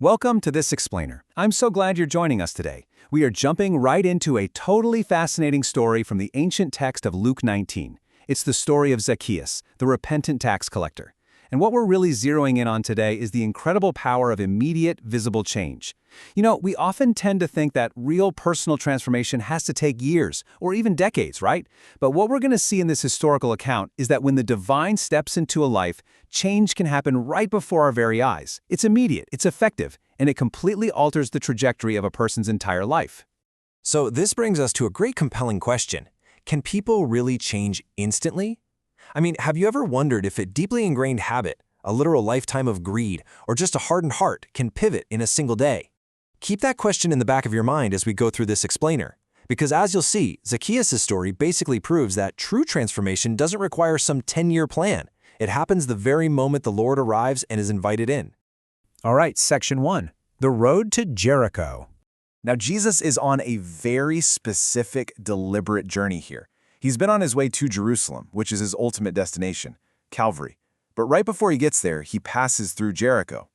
Welcome to this explainer. I'm so glad you're joining us today. We are jumping right into a totally fascinating story from the ancient text of Luke 19. It's the story of Zacchaeus, the repentant tax collector. And what we're really zeroing in on today is the incredible power of immediate, visible change. We often tend to think that real personal transformation has to take years or even decades, right? But what we're going to see in this historical account is that when the divine steps into a life, change can happen right before our very eyes. It's immediate, it's effective, and it completely alters the trajectory of a person's entire life. So this brings us to a great compelling question. Can people really change instantly? Have you ever wondered if a deeply ingrained habit, a literal lifetime of greed, or just a hardened heart can pivot in a single day? Keep that question in the back of your mind as we go through this explainer, because as you'll see, Zacchaeus' story basically proves that true transformation doesn't require some 10-year plan. It happens the very moment the Lord arrives and is invited in. All right, Section 1, the road to Jericho. Now, Jesus is on a very specific, deliberate journey here. He's been on his way to Jerusalem, which is his ultimate destination, Calvary. But right before he gets there, he passes through Jericho.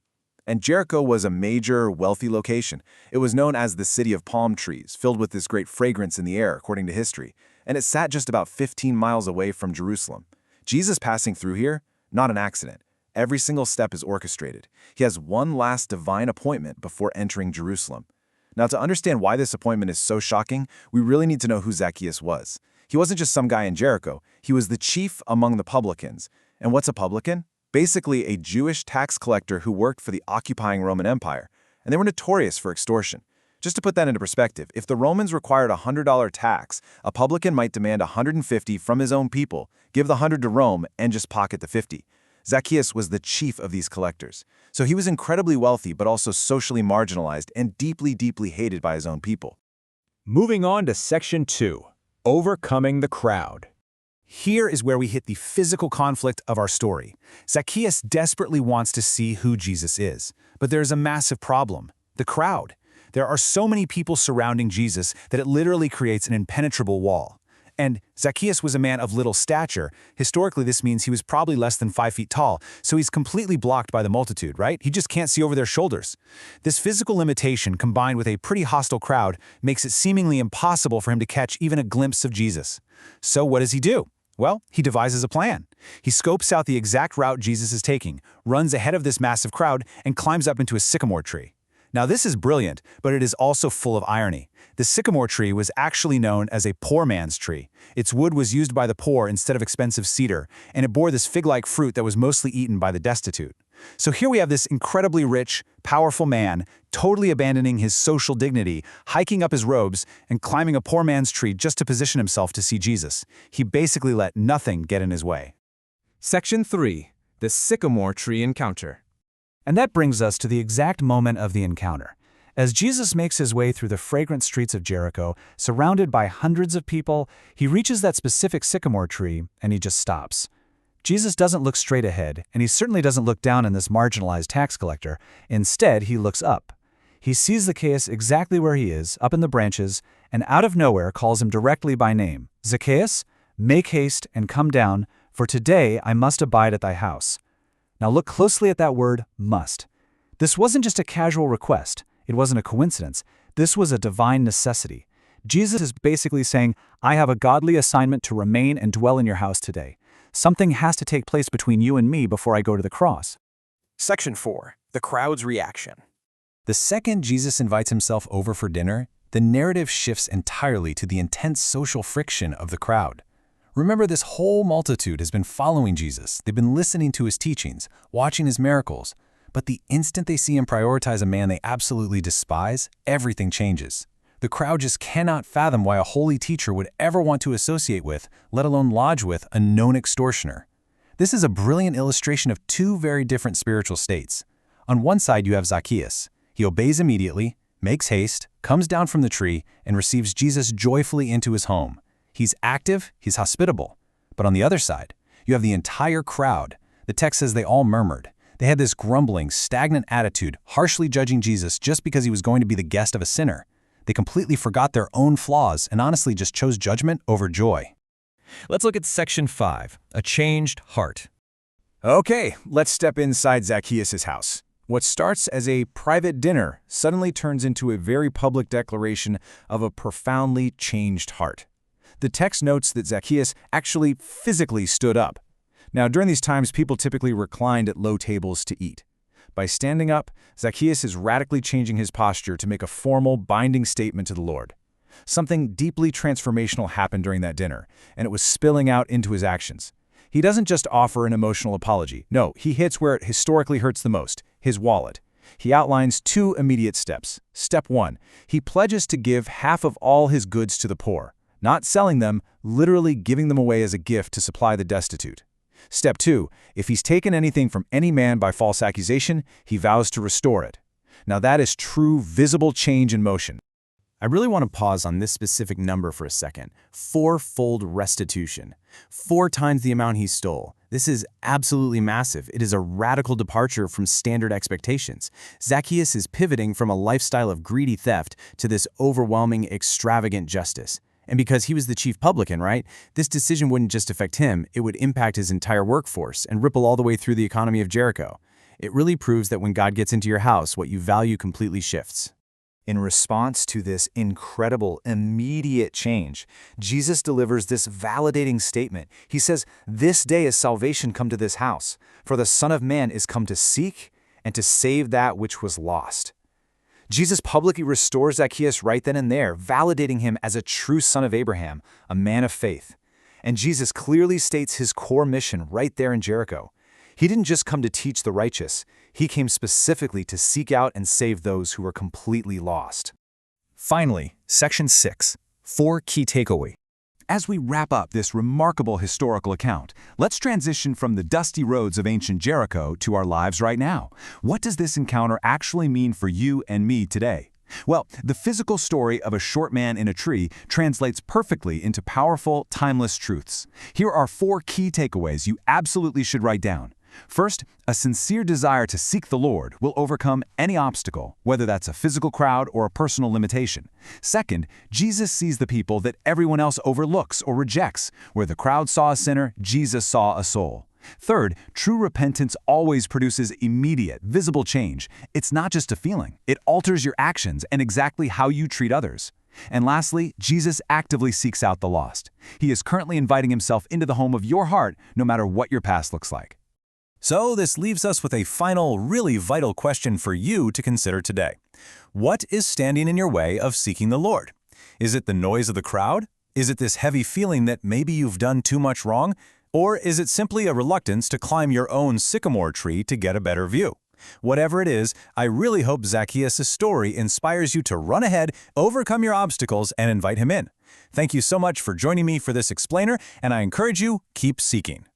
And Jericho was a major, wealthy location. It was known as the city of palm trees, filled with this great fragrance in the air, according to history. And it sat just about 15 miles away from Jerusalem. Jesus passing through here? Not an accident. Every single step is orchestrated. He has one last divine appointment before entering Jerusalem. Now, to understand why this appointment is so shocking, we really need to know who Zacchaeus was. He wasn't just some guy in Jericho. He was the chief among the publicans. And what's a publican? Basically a Jewish tax collector who worked for the occupying Roman Empire. And they were notorious for extortion. Just to put that into perspective, if the Romans required a $100 tax, a publican might demand $150 from his own people, give the $100 to Rome, and just pocket the $50. Zacchaeus was the chief of these collectors. So he was incredibly wealthy, but also socially marginalized and deeply, deeply hated by his own people. Moving on to Section 2. Overcoming the crowd. Here is where we hit the physical conflict of our story. Zacchaeus desperately wants to see who Jesus is, but there's a massive problem: the crowd. There are so many people surrounding Jesus that it literally creates an impenetrable wall. And Zacchaeus was a man of little stature. Historically, this means he was probably less than 5 feet tall, so he's completely blocked by the multitude, right? He just can't see over their shoulders. This physical limitation, combined with a pretty hostile crowd, makes it seemingly impossible for him to catch even a glimpse of Jesus. So what does he do? Well, he devises a plan. He scopes out the exact route Jesus is taking, runs ahead of this massive crowd, and climbs up into a sycamore tree. Now, this is brilliant, but it is also full of irony. The sycamore tree was actually known as a poor man's tree. Its wood was used by the poor instead of expensive cedar, and it bore this fig-like fruit that was mostly eaten by the destitute. So here we have this incredibly rich, powerful man, totally abandoning his social dignity, hiking up his robes, and climbing a poor man's tree just to position himself to see Jesus. He basically let nothing get in his way. Section 3. The sycamore tree encounter. And that brings us to the exact moment of the encounter. As Jesus makes his way through the fragrant streets of Jericho, surrounded by hundreds of people, he reaches that specific sycamore tree, and he just stops. Jesus doesn't look straight ahead, and he certainly doesn't look down on this marginalized tax collector. Instead, he looks up. He sees Zacchaeus exactly where he is, up in the branches, and out of nowhere calls him directly by name. "Zacchaeus, make haste and come down, for today I must abide at thy house." Now look closely at that word, must. This wasn't just a casual request. It wasn't a coincidence. This was a divine necessity. Jesus is basically saying, I have a godly assignment to remain and dwell in your house today. Something has to take place between you and me before I go to the cross. Section 4. The crowd's reaction. The second Jesus invites himself over for dinner, the narrative shifts entirely to the intense social friction of the crowd. Remember, this whole multitude has been following Jesus. They've been listening to his teachings, watching his miracles. But the instant they see him prioritize a man they absolutely despise, everything changes. The crowd just cannot fathom why a holy teacher would ever want to associate with, let alone lodge with, a known extortioner. This is a brilliant illustration of two very different spiritual states. On one side, you have Zacchaeus. He obeys immediately, makes haste, comes down from the tree, and receives Jesus joyfully into his home. He's active, he's hospitable. But on the other side, you have the entire crowd. The text says they all murmured. They had this grumbling, stagnant attitude, harshly judging Jesus just because he was going to be the guest of a sinner. They completely forgot their own flaws and honestly just chose judgment over joy. Let's look at Section 5. A changed heart. Okay, let's step inside Zacchaeus' house. What starts as a private dinner suddenly turns into a very public declaration of a profoundly changed heart. The text notes that Zacchaeus actually physically stood up. Now, during these times, people typically reclined at low tables to eat. By standing up, Zacchaeus is radically changing his posture to make a formal, binding statement to the Lord. Something deeply transformational happened during that dinner, and it was spilling out into his actions. He doesn't just offer an emotional apology. No, he hits where it historically hurts the most, his wallet. He outlines 2 immediate steps. Step 1, he pledges to give half of all his goods to the poor, not selling them, literally giving them away as a gift to supply the destitute. Step 2, if he's taken anything from any man by false accusation, he vows to restore it. Now that is true, visible change in motion. I really want to pause on this specific number for a second. 4-fold restitution. 4 times the amount he stole. This is absolutely massive. It is a radical departure from standard expectations. Zacchaeus is pivoting from a lifestyle of greedy theft to this overwhelming, extravagant justice. And because he was the chief publican, right? This decision wouldn't just affect him, it would impact his entire workforce and ripple all the way through the economy of Jericho. It really proves that when God gets into your house, what you value completely shifts. In response to this incredible, immediate change, Jesus delivers this validating statement. He says, "This day has salvation come to this house, for the Son of Man is come to seek and to save that which was lost." Jesus publicly restores Zacchaeus right then and there, validating him as a true son of Abraham, a man of faith. And Jesus clearly states his core mission right there in Jericho. He didn't just come to teach the righteous, he came specifically to seek out and save those who were completely lost. Finally, Section 6, 4 key takeaways. As we wrap up this remarkable historical account, let's transition from the dusty roads of ancient Jericho to our lives right now. What does this encounter actually mean for you and me today? Well, the physical story of a short man in a tree translates perfectly into powerful, timeless truths. Here are 4 key takeaways you absolutely should write down. First, a sincere desire to seek the Lord will overcome any obstacle, whether that's a physical crowd or a personal limitation. Second, Jesus sees the people that everyone else overlooks or rejects. Where the crowd saw a sinner, Jesus saw a soul. Third, true repentance always produces immediate, visible change. It's not just a feeling. It alters your actions and exactly how you treat others. And lastly, Jesus actively seeks out the lost. He is currently inviting himself into the home of your heart, no matter what your past looks like. So this leaves us with a final, really vital question for you to consider today. What is standing in your way of seeking the Lord? Is it the noise of the crowd? Is it this heavy feeling that maybe you've done too much wrong? Or is it simply a reluctance to climb your own sycamore tree to get a better view? Whatever it is, I really hope Zacchaeus' story inspires you to run ahead, overcome your obstacles, and invite him in. Thank you so much for joining me for this explainer, and I encourage you, keep seeking.